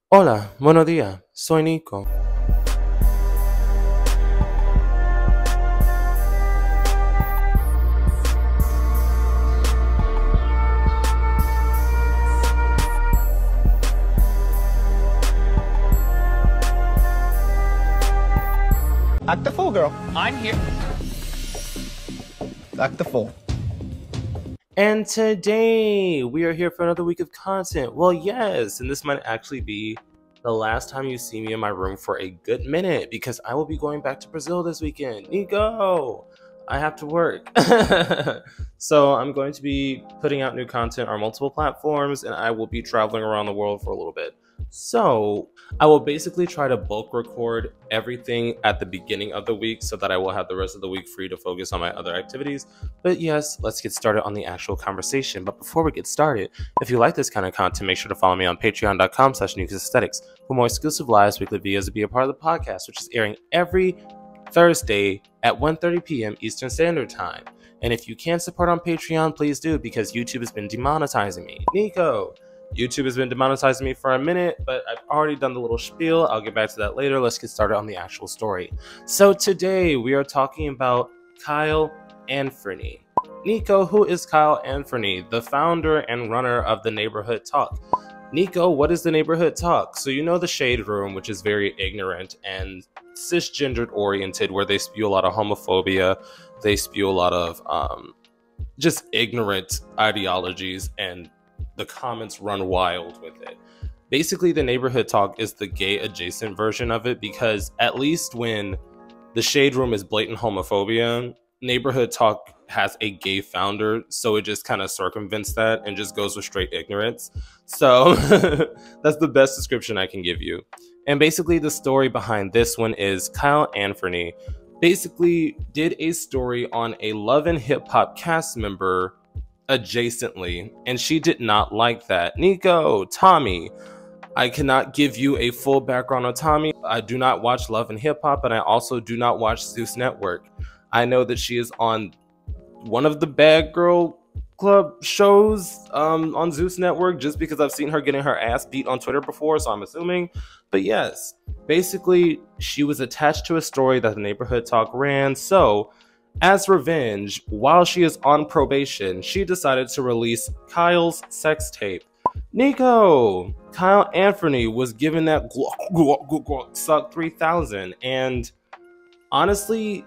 Hola, buenos días, soy Nico. Act the fool, girl. I'm here. Act the fool. And today we are here for another week of content. Well, yes, and this might actually be the last time you see me in my room for a good minute because I will be going back to Brazil this weekend. Nico, I have to work. So I'm going to be putting out new content on multiple platforms and I will be traveling around the world for a little bit. So I will basically try to bulk record everything at the beginning of the week so that I will have the rest of the week free to focus on my other activities. But yes, let's get started on the actual conversation. But before we get started, if you like this kind of content, make sure to follow me on patreon.com/Nicosaesthetics for more exclusive lives, weekly videos, to be a part of the podcast, which is airing every Thursday at 1:30 p.m. Eastern Standard Time. And if you can support on Patreon, please do, because YouTube has been demonetizing me. Nico, YouTube has been demonetizing me for a minute, but I've already done the little spiel. I'll get back to that later. Let's get started on the actual story. So today we are talking about Kyle Anerfee. Nico, who is Kyle Anerfee, the founder and runner of The Neighborhood Talk? Nico, what is The Neighborhood Talk? So you know the Shade Room, which is very ignorant and cisgendered oriented, where they spew a lot of homophobia, they spew a lot of just ignorant ideologies, and the comments run wild with it. Basically, The Neighborhood Talk is the gay adjacent version of it, because at least when the Shade Room is blatant homophobia, Neighborhood Talk has a gay founder, so it just kind of circumvents that and just goes with straight ignorance. So that's the best description I can give you. And basically the story behind this one is Kyle Anerfee basically did a story on a Love and Hip Hop cast member adjacently, and she did not like that. Nico, Tommie, I cannot give you a full background on Tommie. I do not watch Love and Hip Hop, and I also do not watch Zeus Network. I know that she is on one of the Bad Girl Club shows on Zeus Network, just because I've seen her getting her ass beat on Twitter before, so I'm assuming. But yes, basically she was attached to a story that The Neighborhood Talk ran, so as revenge, while she is on probation, she decided to release Kyle's sex tape. Nico, Kyle Anerfee was given that suck 3000, and honestly,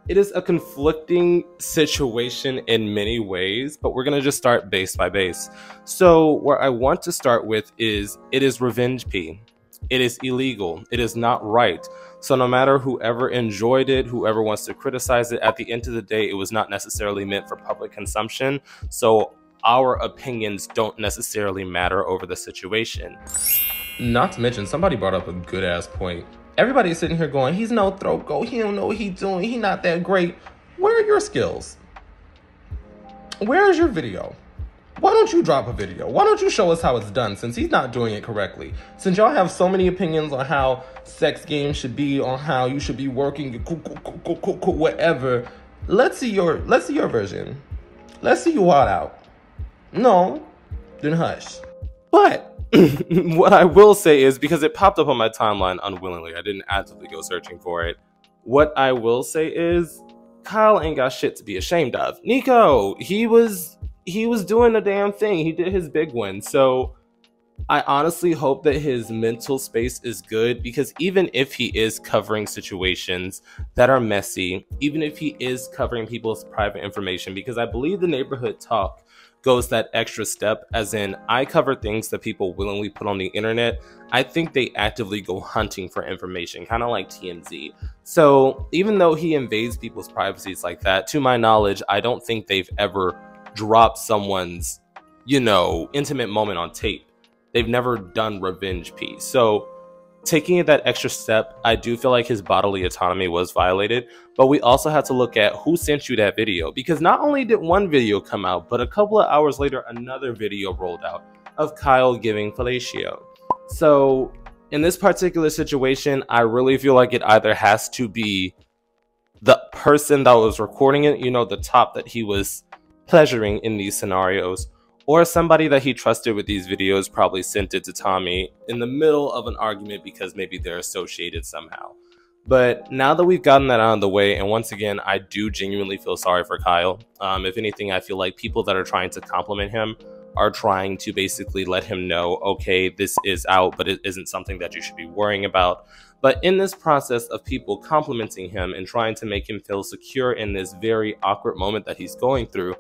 it is a conflicting situation in many ways, but we're going to just start base by base. So where I want to start with is, it is revenge P. It is illegal. It is not right. So no matter whoever enjoyed it, whoever wants to criticize it, at the end of the day, it was not necessarily meant for public consumption. So our opinions don't necessarily matter over the situation. Not to mention, somebody brought up a good ass point. Everybody's sitting here going, he's no throat goat, he don't know what he's doing, he not that great. Where are your skills? Where is your video? Why don't you drop a video? Why don't you show us how it's done, since he's not doing it correctly? Since y'all have so many opinions on how sex games should be, on how you should be working, whatever, let's see your version. Let's see you wild out. No, then hush. But what I will say is, because it popped up on my timeline unwillingly, I didn't actively go searching for it. What I will say is, Kyle ain't got shit to be ashamed of. Nico, he was doing the damn thing. He did his big one. So I honestly hope that his mental space is good, because even if he is covering situations that are messy, even if he is covering people's private information, because I believe The Neighborhood Talk goes that extra step, as in, I cover things that people willingly put on the internet. I think they actively go hunting for information, kind of like TMZ. So even though he invades people's privacies like that, to my knowledge, I don't think they've ever dropped someone's, intimate moment on tape. They've never done revenge P. So taking it that extra step, I do feel like his bodily autonomy was violated, but we also have to look at who sent you that video, because not only did one video come out, but a couple of hours later, another video rolled out of Kyle giving fellatio. So in this particular situation, I really feel like it either has to be the person that was recording it, the top that he was pleasuring in these scenarios, or somebody that he trusted with these videos probably sent it to Tommie in the middle of an argument because maybe they're associated somehow. But now that we've gotten that out of the way, and once again, I do genuinely feel sorry for Kyle. If anything, I feel like people that are trying to compliment him are trying to basically let him know, okay, this is out, but it isn't something that you should be worrying about. But in this process of people complimenting him and trying to make him feel secure in this very awkward moment that he's going through,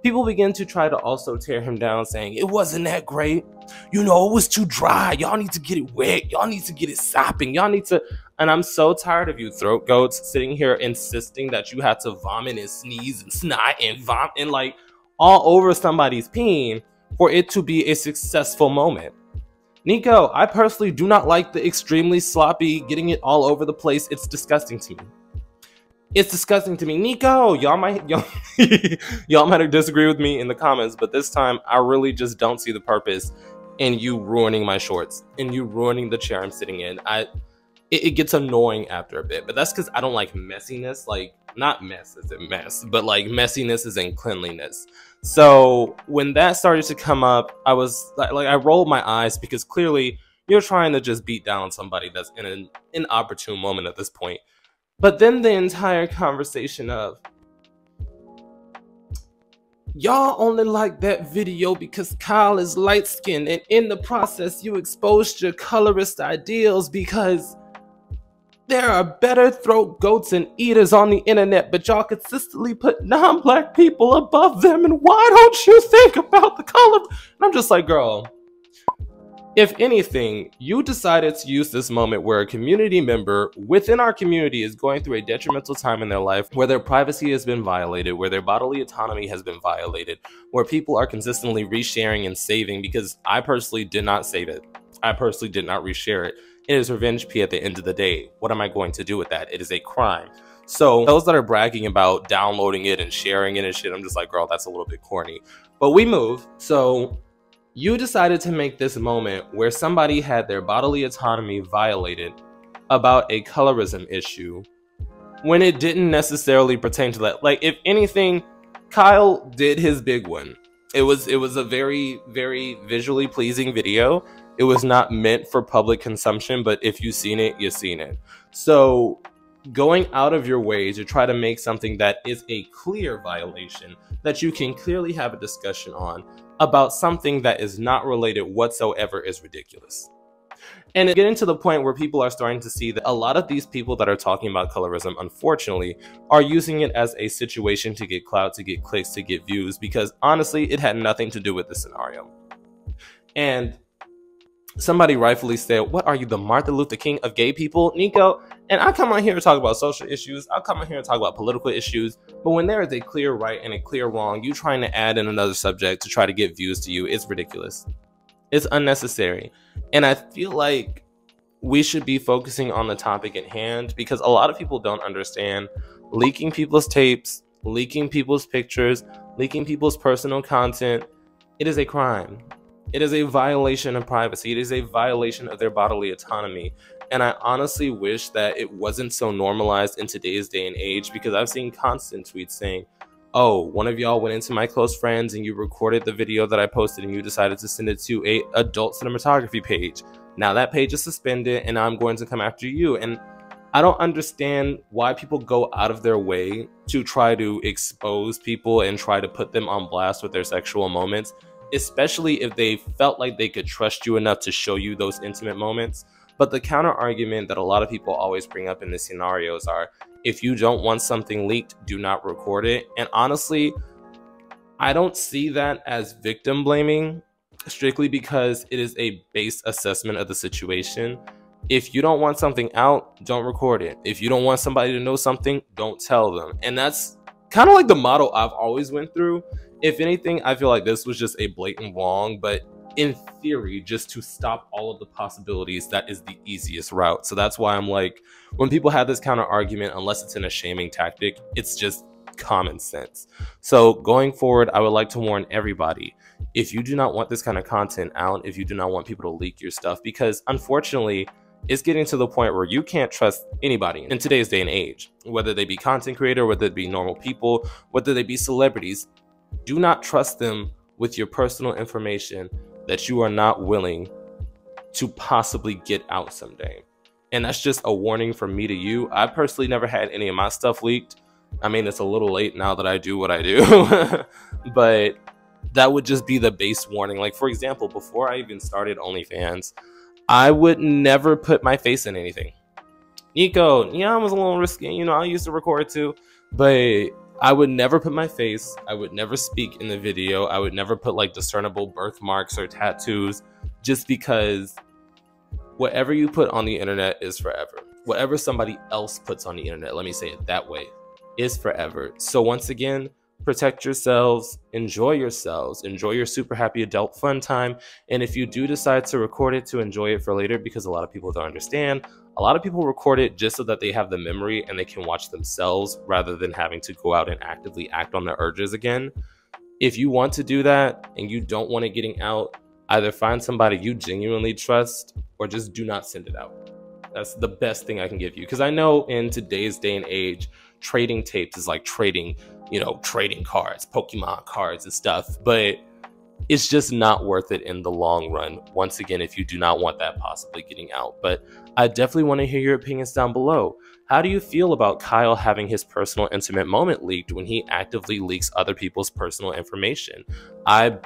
people begin to try to also tear him down, saying, it wasn't that great. You know, it was too dry. Y'all need to get it wet. Y'all need to get it sopping. Y'all need to... And I'm so tired of you throat goats sitting here insisting that you have to vomit and sneeze and snot and vomit and like all over somebody's peen for it to be a successful moment. Nico, I personally do not like the extremely sloppy, getting it all over the place. It's disgusting to me. It's disgusting to me. Nico, y'all might disagree with me in the comments, but this time I really just don't see the purpose in you ruining my shorts and you ruining the chair I'm sitting in. It gets annoying after a bit, but that's because I don't like messiness. Like, not mess as in mess, but like messiness is in cleanliness. So when that started to come up, I was like I rolled my eyes because clearly you're trying to just beat down somebody that's in an inopportune moment at this point. But then the entire conversation of, y'all only like that video because Kyle is light-skinned, and in the process you exposed your colorist ideals because there are better throat goats and eaters on the internet, but y'all consistently put non-black people above them, and why don't you think about the color? And I'm just like, girl, if anything, you decided to use this moment where a community member within our community is going through a detrimental time in their life, where their privacy has been violated, where their bodily autonomy has been violated, where people are consistently resharing and saving, because I personally did not save it. I personally did not reshare it. It is revenge P at the end of the day. What am I going to do with that? It is a crime. So those that are bragging about downloading it and sharing it and shit, I'm just like, girl, that's a little bit corny. But we move. So you decided to make this moment where somebody had their bodily autonomy violated about a colorism issue when it didn't necessarily pertain to that. Like, if anything, Kyle did his big one. It was a very, very visually pleasing video. It was not meant for public consumption, but if you've seen it, you've seen it. So going out of your way to try to make something that is a clear violation that you can clearly have a discussion on about something that is not related whatsoever is ridiculous. And it's getting to the point where people are starting to see that a lot of these people that are talking about colorism, unfortunately, are using it as a situation to get clout, to get clicks, to get views, because honestly, it had nothing to do with the scenario. And somebody rightfully said, what are you, the Martin Luther King of gay people, Nico? And I come on here to talk about social issues. I'll come on here and talk about political issues. But when there is a clear right and a clear wrong, you trying to add in another subject to try to get views to you, it's ridiculous. It's unnecessary. And I feel like we should be focusing on the topic at hand, because a lot of people don't understand leaking people's tapes, leaking people's pictures, leaking people's personal content. It is a crime. It is a violation of privacy. It is a violation of their bodily autonomy. And I honestly wish that it wasn't so normalized in today's day and age, because I've seen constant tweets saying, oh, one of y'all went into my close friends and you recorded the video that I posted and you decided to send it to a adult cinematography page. Now that page is suspended and I'm going to come after you. And I don't understand why people go out of their way to try to expose people and try to put them on blast with their sexual moments, especially if they felt like they could trust you enough to show you those intimate moments. But the counter argument that a lot of people always bring up in these scenarios are, if you don't want something leaked, do not record it. And honestly, I don't see that as victim blaming, strictly because it is a base assessment of the situation. If you don't want something out, don't record it. If you don't want somebody to know something, don't tell them. And that's kind of like the model I've always went through. If anything, I feel like this was just a blatant wrong, but in theory, just to stop all of the possibilities, that is the easiest route. So that's why I'm like, when people have this counter argument, unless it's in a shaming tactic, it's just common sense. So going forward, I would like to warn everybody, if you do not want this kind of content out, if you do not want people to leak your stuff, because unfortunately, it's getting to the point where you can't trust anybody in today's day and age, whether they be content creator, whether it be normal people, whether they be celebrities. Do not trust them with your personal information that you are not willing to possibly get out someday. And that's just a warning from me to you. I personally never had any of my stuff leaked. I mean, it's a little late now that I do what I do, but that would just be the base warning. Like, for example, before I even started OnlyFans, I would never put my face in anything. Nico, yeah, I was a little risky. You know, I used to record too, but I would never put my face. I would never speak in the video. I would never put like discernible birthmarks or tattoos, just because whatever you put on the internet is forever. Whatever somebody else puts on the internet, let me say it that way, is forever. So once again, protect yourselves, enjoy your super happy adult fun time. And if you do decide to record it to enjoy it for later, because a lot of people don't understand, a lot of people record it just so that they have the memory and they can watch themselves rather than having to go out and actively act on their urges again. If you want to do that and you don't want it getting out, either find somebody you genuinely trust or just do not send it out. That's the best thing I can give you. Because I know in today's day and age, trading tapes is like trading cards, Pokemon cards and stuff. But it's just not worth it in the long run, once again, if you do not want that possibly getting out. But I definitely want to hear your opinions down below. How do you feel about Kyle having his personal intimate moment leaked when he actively leaks other people's personal information? I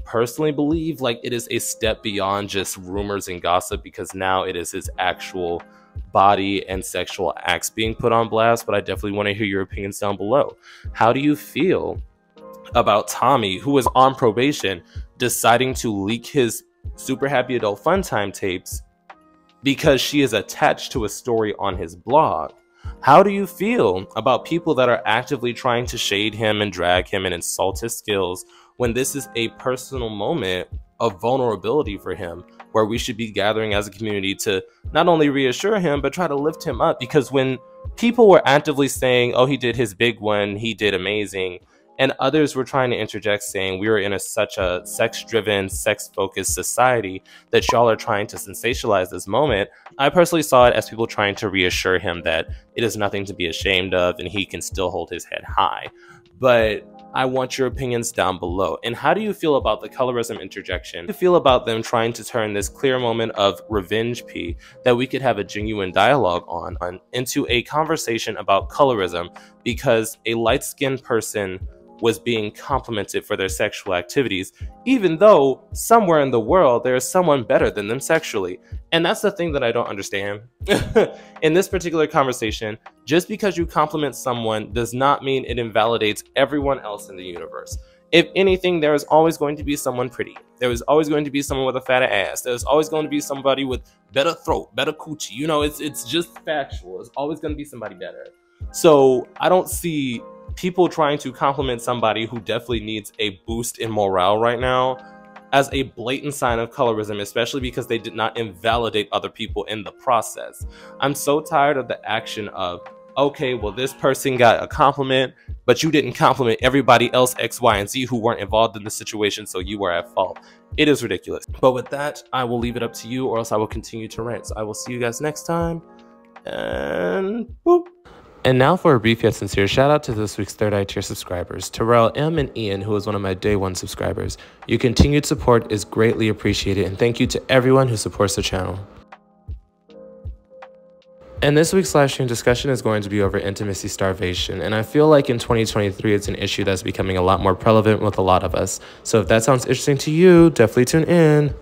personally believe like it is a step beyond just rumors and gossip, because now it is his actual body and sexual acts being put on blast. But I definitely want to hear your opinions down below. How do you feel about Tommie, who is on probation, deciding to leak his super happy adult fun time tapes because she is attached to a story on his blog? How do you feel about people that are actively trying to shade him and drag him and insult his skills when this is a personal moment of vulnerability for him, where we should be gathering as a community to not only reassure him, but try to lift him up? Because when people were actively saying, oh, he did his big one, he did amazing, and others were trying to interject saying we are in such a sex-driven, sex-focused society that y'all are trying to sensationalize this moment, I personally saw it as people trying to reassure him that it is nothing to be ashamed of and he can still hold his head high. But I want your opinions down below. And how do you feel about the colorism interjection? How do you feel about them trying to turn this clear moment of revenge P that we could have a genuine dialogue on into a conversation about colorism, because a light-skinned person was being complimented for their sexual activities, even though somewhere in the world there is someone better than them sexually? And that's the thing that I don't understand. In this particular conversation, just because you compliment someone does not mean it invalidates everyone else in the universe. If anything, there is always going to be someone pretty. There is always going to be someone with a fatter ass. There's always going to be somebody with better throat, better coochie. You know, it's just factual. It's always going to be somebody better. So I don't see people trying to compliment somebody who definitely needs a boost in morale right now as a blatant sign of colorism, especially because they did not invalidate other people in the process. I'm so tired of the action of, okay, well, this person got a compliment, but you didn't compliment everybody else, X, Y, and Z, who weren't involved in the situation, so you were at fault. It is ridiculous. But with that, I will leave it up to you, or else I will continue to rant. So I will see you guys next time, and boop. And now for a brief yet sincere shout out to this week's Third Eye Tier subscribers, Terrell M and Ian, who is one of my day one subscribers. Your continued support is greatly appreciated, and thank you to everyone who supports the channel. And this week's live stream discussion is going to be over intimacy starvation, and I feel like in 2023 it's an issue that's becoming a lot more prevalent with a lot of us. So if that sounds interesting to you, definitely tune in.